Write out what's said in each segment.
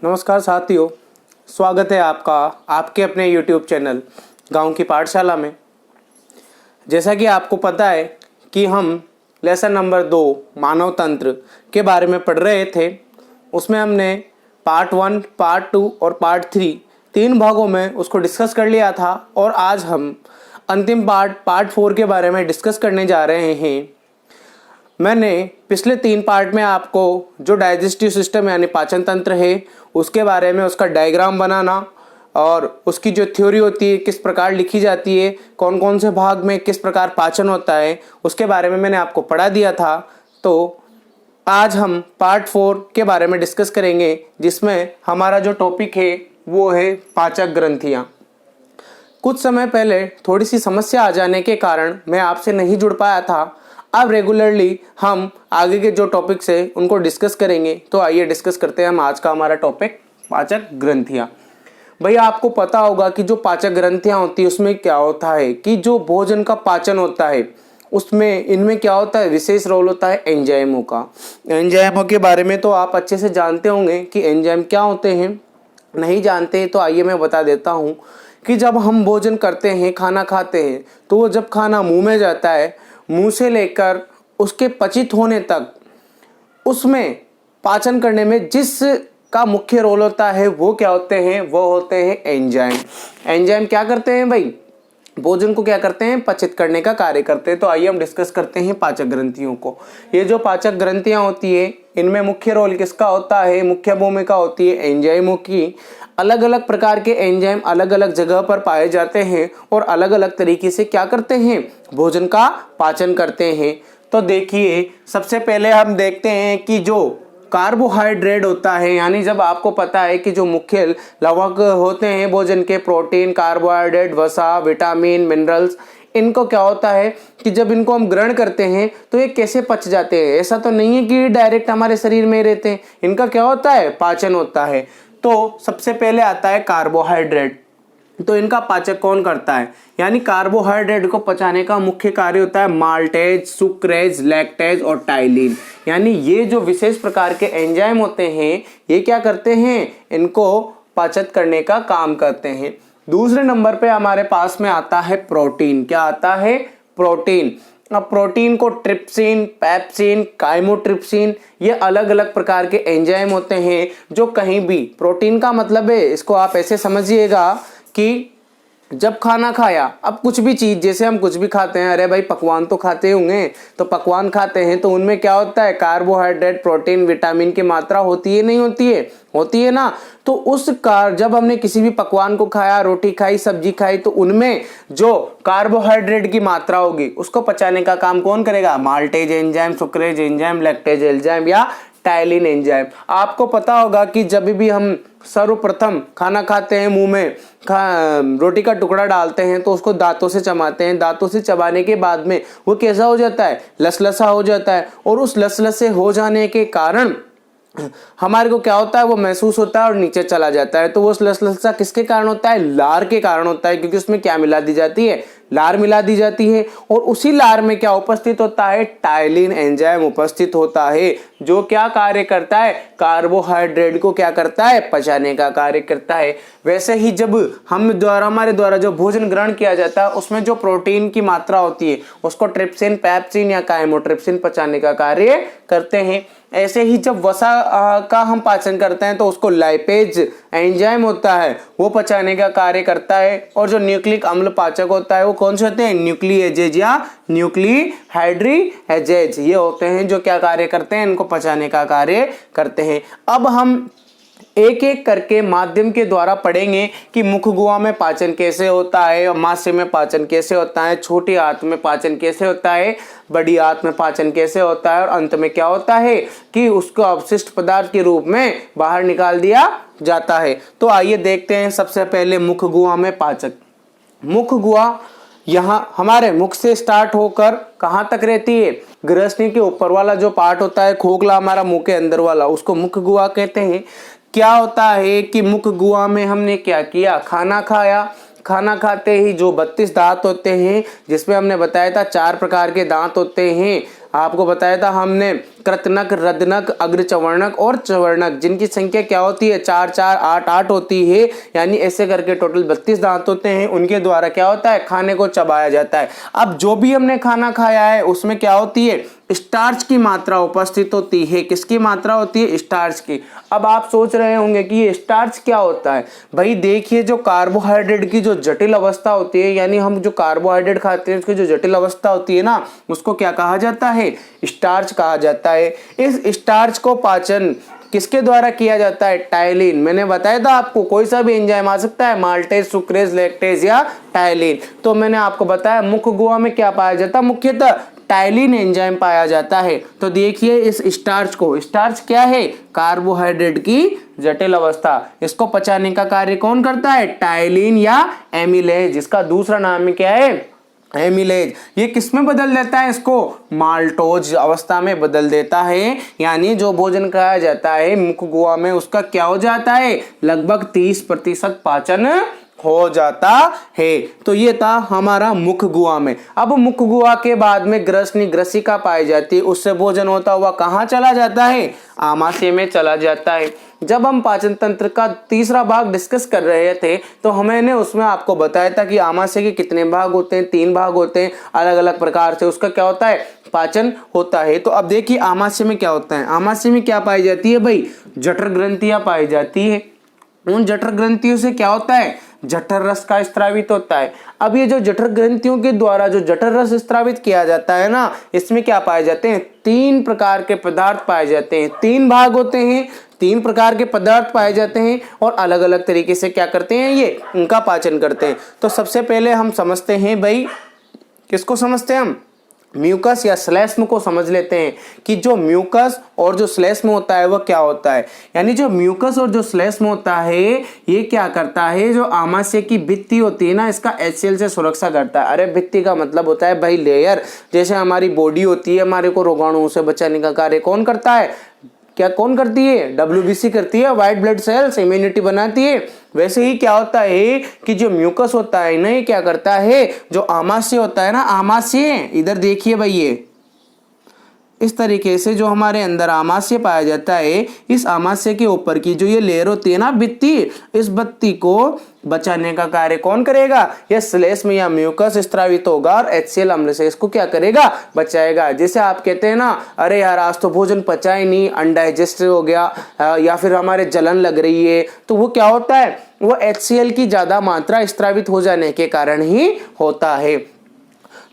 नमस्कार साथियों, स्वागत है आपका आपके अपने YouTube चैनल गांव की पाठशाला में। जैसा कि आपको पता है कि हम लेसन नंबर 2 मानव तंत्र के बारे में पढ़ रहे थे। उसमें हमने पार्ट 1, पार्ट 2 और पार्ट 3 तीन भागों में उसको डिस्कस कर लिया था और आज हम अंतिम पार्ट 4 के बारे में डिस्कस करने जा रहे हैं। मैंने पिछले 3 पार्ट में आपको जो डाइजेस्टिव सिस्टम यानी पाचन तंत्र है उसके बारे में उसका डायग्राम बनाना और उसकी जो थ्योरी होती है किस प्रकार लिखी जाती है, कौन कौन से भाग में किस प्रकार पाचन होता है उसके बारे में मैंने आपको पढ़ा दिया था। तो आज हम पार्ट 4 के बारे में डिस्कस करेंगे जिसमें हमारा जो टॉपिक है वो है पाचक ग्रंथियाँ। कुछ समय पहले थोड़ी सी समस्या आ जाने के कारण मैं आपसे नहीं जुड़ पाया था। अब रेगुलरली हम आगे के जो टॉपिक्स है उनको डिस्कस करेंगे। तो आइए डिस्कस करते हैं हम आज का हमारा टॉपिक पाचक ग्रंथियाँ। भैया आपको पता होगा कि जो पाचक ग्रंथियाँ होती है उसमें क्या होता है कि जो भोजन का पाचन होता है उसमें इनमें क्या होता है, विशेष रोल होता है एंजाइमों का। एंजाइमों के बारे में तो आप अच्छे से जानते होंगे कि एंजाइम क्या होते हैं। नहीं जानते तो आइए मैं बता देता हूँ कि जब हम भोजन करते हैं, खाना खाते हैं, तो वो जब खाना मुंह में जाता है, मुंह से लेकर उसके पचित होने तक उसमें पाचन करने में जिस का मुख्य रोल होता है वो क्या होते हैं, वो होते हैं एंजाइम। एंजाइम क्या करते हैं भाई, भोजन को क्या करते हैं, पचित करने का कार्य करते हैं। तो आइए हम डिस्कस करते हैं पाचक ग्रंथियों को। ये जो पाचक ग्रंथियां होती है इनमें मुख्य रोल किसका होता है, मुख्य भूमिका होती है एंजाइमों की। अलग अलग प्रकार के एंजाइम अलग अलग जगह पर पाए जाते हैं और अलग अलग तरीके से क्या करते हैं, भोजन का पाचन करते हैं। तो देखिए सबसे पहले हम देखते हैं कि जो कार्बोहाइड्रेट होता है, यानी जब आपको पता है कि जो मुख्य लवक होते हैं भोजन के, प्रोटीन, कार्बोहाइड्रेट, वसा, विटामिन, मिनरल्स, इनको क्या होता है कि जब इनको हम ग्रहण करते हैं तो ये कैसे पच जाते हैं। ऐसा तो नहीं है कि डायरेक्ट हमारे शरीर में रहते हैं, इनका क्या होता है, पाचन होता है। तो सबसे पहले आता है कार्बोहाइड्रेट। तो इनका पाचक कौन करता है, यानी कार्बोहाइड्रेट को पचाने का मुख्य कार्य होता है माल्टेज, सुक्रेज, लैक्टेज और टाइलिन। यानी ये जो विशेष प्रकार के एंजाइम होते हैं ये क्या करते हैं, इनको पाचक करने का काम करते हैं। दूसरे नंबर पे हमारे पास में आता है प्रोटीन। क्या आता है, प्रोटीन। अब प्रोटीन को ट्रिप्सिन, पेप्सिन, काइमोट्रिप्सिन, ये अलग अलग प्रकार के एंजाइम होते हैं जो कहीं भी, प्रोटीन का मतलब है, इसको आप ऐसे समझिएगा कि जब खाना खाया, अब कुछ भी चीज, जैसे हम कुछ भी खाते हैं, अरे भाई पकवान तो खाते होंगे, तो पकवान खाते हैं तो उनमें क्या होता है, कार्बोहाइड्रेट, प्रोटीन, विटामिन की मात्रा होती है, नहीं होती है, होती है ना। तो जब हमने किसी भी पकवान को खाया, रोटी खाई, सब्जी खाई, तो उनमें जो कार्बोहाइड्रेट की मात्रा होगी उसको पचाने का काम कौन करेगा, maltase enzyme, sucrase enzyme, lactase enzyme या टाइलिन एंजाइम। आपको पता होगा कि जब भी हम सर्वप्रथम खाना खाते हैं, मुंह में रोटी का टुकड़ा डालते हैं तो उसको दांतों से चबाते हैं। दांतों से चबाने के बाद में वो कैसा हो जाता है, लसलसा हो जाता है। और उस लसलसे हो जाने के कारण हमारे को क्या होता है, वो महसूस होता है और नीचे चला जाता है। तो वो लसलसा किसके कारण होता है, लार के कारण होता है, क्योंकि उसमें क्या मिला दी जाती है, लार मिला दी जाती है। और उसी लार में क्या उपस्थित होता है, टाइलिन एंजाइम उपस्थित होता है, जो क्या कार्य करता है, कार्बोहाइड्रेट को क्या करता है, पचाने का कार्य करता है। वैसे ही जब हमारे द्वारा जो भोजन ग्रहण किया जाता है उसमें जो प्रोटीन की मात्रा होती है उसको ट्रिप्सिन, पेप्सिन या काइमोट्रिप्सिन पचाने का कार्य करते हैं। ऐसे ही जब वसा का हम पाचन करते हैं तो उसको लाइपेज एंजाइम होता है वो पचाने का कार्य करता है। और जो न्यूक्लिक अम्ल पाचक होता है वो कौन से होते हैं, न्यूक्लिएजेज या न्यूक्लीहाइड्रीएजेज, ये होते हैं जो क्या कार्य करते हैं, इनको पचाने का कार्य करते हैं। अब हम एक एक करके माध्यम के द्वारा पढ़ेंगे कि मुख गुहा में पाचन कैसे होता है, और मास्य में पाचन कैसे होता है, छोटी आंत में पाचन कैसे होता है, बड़ी आंत में पाचन कैसे होता है, और अंत में क्या होता है कि उसको अवशिष्ट पदार्थ के रूप में बाहर निकाल दिया जाता है। तो आइए देखते हैं सबसे पहले मुख गुहा में पाचक। मुख गुहा यहाँ हमारे मुख से स्टार्ट होकर कहाँ तक रहती है, गृहस्थी के ऊपर वाला जो पार्ट होता है, खोखला हमारा मुंह के अंदर वाला, उसको मुख गुहा कहते हैं। क्या होता है कि मुख गुहा में हमने क्या किया, खाना खाया, खाना खाते ही जो 32 दांत होते हैं, जिसमें हमने बताया था 4 प्रकार के दांत होते हैं, आपको बताया था हमने कृतनक, रदनक, अग्रचवर्णक और चवर्णक, जिनकी संख्या क्या होती है 4 4 8 8 होती है, यानी ऐसे करके टोटल 32 दांत होते हैं। उनके द्वारा क्या होता है, खाने को चबाया जाता है। अब जो भी हमने खाना खाया है उसमें क्या होती है, स्टार्च की मात्रा उपस्थित होती है। किसकी मात्रा होती है, स्टार्च की। अब आप सोच रहे होंगे कि ये स्टार्च क्या होता है। भाई देखिए, जो कार्बोहाइड्रेट की जो जटिल अवस्था होती है, यानी हम जो कार्बोहाइड्रेट खाते हैं उसकी जो जटिल अवस्था होती है ना, उसको क्या कहा जाता है, स्टार्च कहा जाता है। इस स्टार्च को पाचन किसके द्वारा किया जाता है, टायलिन। मैंने बताया था आपको कोई सा भी एंजाइम आ सकता है, माल्टेज, सुक्रेज, लैक्टेज या टायलिन। तो मैंने आपको बताया मुख्य गुहा में क्या पाया जाता है, मुख्यतः टायलिन एंजाइम पाया जाता है। तो देखिए इस स्टार्च को, स्टार्च क्या है, कार्बोहाइड्रेट की जटिल अवस्था, इसको पचाने का कार्य कौन करता है, टायलिन या एमिलेज। इसका दूसरा नाम क्या है, एमिलेज। ये किस में बदल देता है, इसको माल्टोज अवस्था में बदल देता है। यानी जो भोजन खाया जाता है मुख गुहा में, उसका क्या हो जाता है, लगभग 30% पाचन हो जाता है। तो ये था हमारा मुख गुहा में। अब मुख गुहा के बाद में ग्रसनी, ग्रसिका पाई जाती है। उससे भोजन होता हुआ कहाँ चला जाता है, आमाशय में चला जाता है। जब हम पाचन तंत्र का तीसरा भाग डिस्कस कर रहे थे तो मैंने उसमें आपको बताया था कि आमाशय के कितने भाग होते हैं, 3 भाग होते हैं, अलग अलग प्रकार से उसका क्या होता है, पाचन होता है। तो अब देखिए आमाशय में क्या होता है, आमाशय में क्या पाई जाती है भाई, जठर ग्रंथियां पाई जाती है। उन जठर ग्रंथियों से क्या होता है, जठर रस का स्त्रावित होता है। अब ये जो जठर ग्रंथियों के द्वारा जो जठर रस स्त्रावित किया जाता है ना, इसमें क्या पाए जाते हैं, 3 प्रकार के पदार्थ पाए जाते हैं। 3 भाग होते हैं, 3 प्रकार के पदार्थ पाए जाते हैं और अलग अलग तरीके से क्या करते हैं, ये उनका पाचन करते हैं। तो सबसे पहले हम समझते हैं भाई, किसको समझते हैं हम, म्यूकस या श्लेष्म को समझ लेते हैं कि जो म्यूकस और जो श्लेष्म होता है वह क्या होता है। यानी जो म्यूकस और जो श्लेष्म होता है ये क्या करता है, जो आमाशय की भित्ति होती है ना, इसका HCl से सुरक्षा करता है। अरे भित्ति का मतलब होता है भाई लेयर। जैसे हमारी बॉडी होती है, हमारे को रोगाणुओं से बचाने का कार्य कौन करता है, क्या कौन करती है, WBC करती है, व्हाइट ब्लड सेल्स, इम्यूनिटी बनाती है। वैसे ही क्या होता है कि जो म्यूकस होता है ना, ये क्या करता है, जो आमाशय होता है ना, आमाशय इधर देखिए भाई, ये इस तरीके से जो हमारे अंदर आमाशय पाया जाता है, इस आमाशय के ऊपर की जो ये लेयर होती है ना भित्ति, इस भित्ति को बचाने का कार्य कौन करेगा, यह श्लेष्म या म्यूकस स्त्रावित होगा और HCl अम्ल से इसको क्या करेगा, बचाएगा। जैसे आप कहते हैं ना, अरे यार आज तो भोजन पचा ही नहीं, अनडाइजेस्ट हो गया, या फिर हमारे जलन लग रही है, तो वो क्या होता है, वो HCl की ज्यादा मात्रा स्त्रावित हो जाने के कारण ही होता है।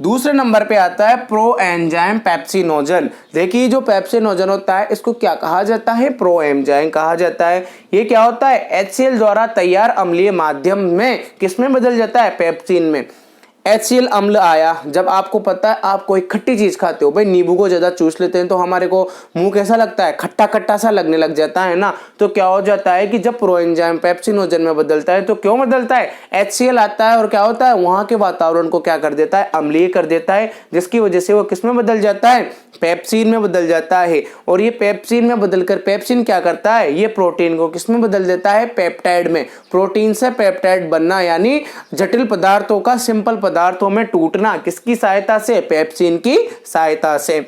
दूसरे नंबर पे आता है प्रो एंजाइम पेप्सिनोजन। देखिए जो पेप्सिनोजन होता है इसको क्या कहा जाता है, प्रो एंजाइम कहा जाता है। ये क्या होता है, HCl द्वारा तैयार अम्लीय माध्यम में किसमें बदल जाता है, पेप्सिन में। HCl अम्ल आया, जब आपको पता है आप कोई खट्टी चीज खाते हो, भाई नींबू को ज्यादा चूस लेते हैं तो हमारे को मुंह कैसा लगता है, खट्टा खट्टा सा लगने लग जाता है ना। तो क्या हो जाता है कि जब प्रोएंजाइम पेप्सिनोजन में बदलता है, तो क्यों बदलता है, HCl आता है और क्या होता है, वहां के वातावरण को क्या कर देता है, अम्लीय कर देता है, जिसकी वजह से वो किस में बदल जाता है, पेप्सिन में बदल जाता है। और ये पेप्सिन में बदलकर पेप्सिन क्या करता है, ये प्रोटीन को किस में बदल देता है, पेप्टाइड में। प्रोटीन से पेप्टाइड बनना यानी जटिल पदार्थों का सिंपल पदार्थों में टूटना, किसकी सहायता से, पेप्सिन की सहायता से।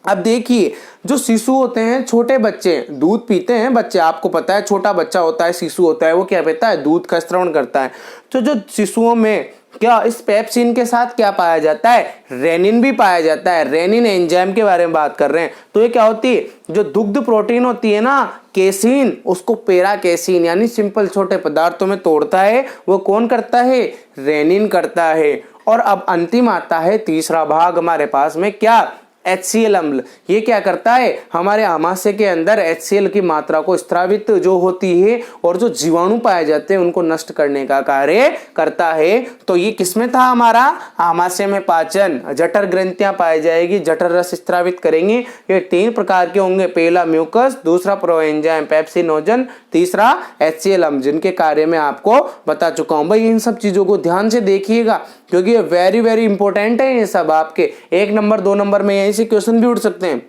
अब देखिए जो शिशु होते हैं, छोटे बच्चे दूध पीते हैं, बच्चे आपको पता है छोटा बच्चा होता है, शिशु होता है, वो क्या पीता है, दूध का स्रवण करता है। तो जो शिशुओं में क्या इस पेप्सिन के साथ क्या पाया जाता है, रेनिन भी पाया जाता है। रेनिन एंजाइम के बारे में बात कर रहे हैं। तो ये क्या होती है, जो दुग्ध प्रोटीन होती है ना, केसिन, उसको पेरा केसिन यानी सिंपल छोटे पदार्थों में तोड़ता है, वो कौन करता है, रेनिन करता है। और अब अंतिम आता है तीसरा भाग हमारे पास में, क्या, HCl अम्ल। ये क्या करता है, हमारे आमाशय के अंदर HCl की मात्रा को स्त्रावित जो होती है और जो जीवाणु पाए जाते हैं उनको नष्ट करने का कार्य करता है। तो ये किसमें था हमारा, आमाशय में पाचन, जठर ग्रंथियां पाई जाएगी, जठर रस स्त्रावित करेंगे। ये 3 प्रकार के होंगे, पहला म्यूकस, दूसरा प्रोएंजाइम पेप्सिनोजन, तीसरा HCl अम्ल, जिनके कार्य में आपको बता चुका हूं। भाई इन सब चीजों को ध्यान से देखिएगा क्योंकि ये वेरी वेरी इंपॉर्टेंट है। ये सब आपके 1 नंबर 2 नंबर में यहीं से क्वेश्चन भी उठ सकते हैं।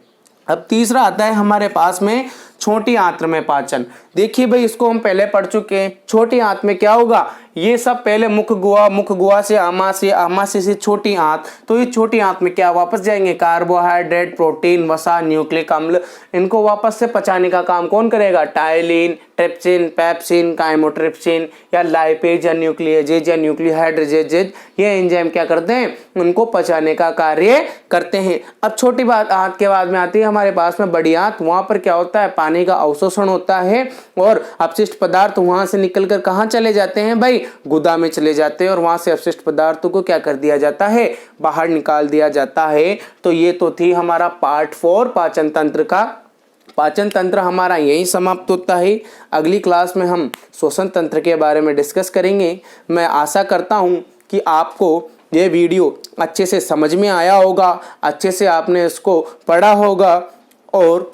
अब तीसरा आता है हमारे पास में छोटी आंत्र में पाचन। देखिए भाई इसको हम पहले पढ़ चुके हैं। छोटी आंत में क्या होगा, ये सब पहले मुख गुहा से आमाशय से छोटी आंत। तो ये छोटी आंत में क्या वापस जाएंगे, कार्बोहाइड्रेट, प्रोटीन, वसा, न्यूक्लिक अम्ल, इनको वापस से पचाने का काम कौन करेगा, टाइलिन, ट्रिप्सिन, पेप्सिन, काइमोट्रिप्सिन या लाइपेज या न्यूक्लियेजेज या न्यूक्लियोहाइड्रेजेज, ये एंजाइम क्या करते हैं, उनको पचाने का कार्य करते हैं। अब छोटी बात आंत के बाद में आती है हमारे पास में बड़ी आंत। वहां पर क्या होता है, पानी का अवशोषण होता है और अपशिष्ट पदार्थ वहां से निकलकर कहां चले जाते हैं भाई, गुदा में चले जाते हैं और वहां से अपशिष्ट पदार्थों को क्या कर दिया जाता है, बाहर निकाल दिया जाता है। तो ये तो थी हमारा पार्ट 4 पाचन तंत्र का। पाचन तंत्र हमारा यही समाप्त होता है। अगली क्लास में हम श्वसन तंत्र के बारे में डिस्कस करेंगे। मैं आशा करता हूं कि आपको ये वीडियो अच्छे से समझ में आया होगा, अच्छे से आपने इसको पढ़ा होगा और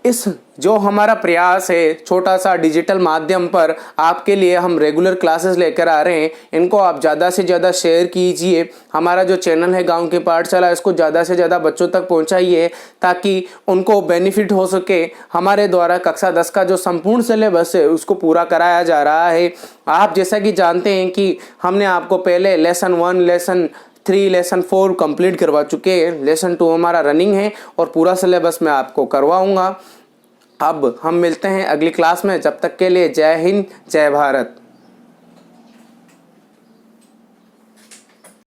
इस जो हमारा प्रयास है छोटा सा डिजिटल माध्यम पर आपके लिए हम रेगुलर क्लासेस लेकर आ रहे हैं, इनको आप ज़्यादा से ज़्यादा शेयर कीजिए। हमारा जो चैनल है गांव की पाठशाला, इसको ज़्यादा से ज़्यादा बच्चों तक पहुंचाइए ताकि उनको बेनिफिट हो सके। हमारे द्वारा कक्षा 10 का जो संपूर्ण सिलेबस है उसको पूरा कराया जा रहा है। आप जैसा कि जानते हैं कि हमने आपको पहले लेसन 1, लेसन 3, लेसन 4 कंप्लीट करवा चुके हैं। लेसन 2 हमारा रनिंग है और पूरा सिलेबस मैं आपको करवाऊंगा। अब हम मिलते हैं अगली क्लास में, जब तक के लिए जय हिंद, जय भारत।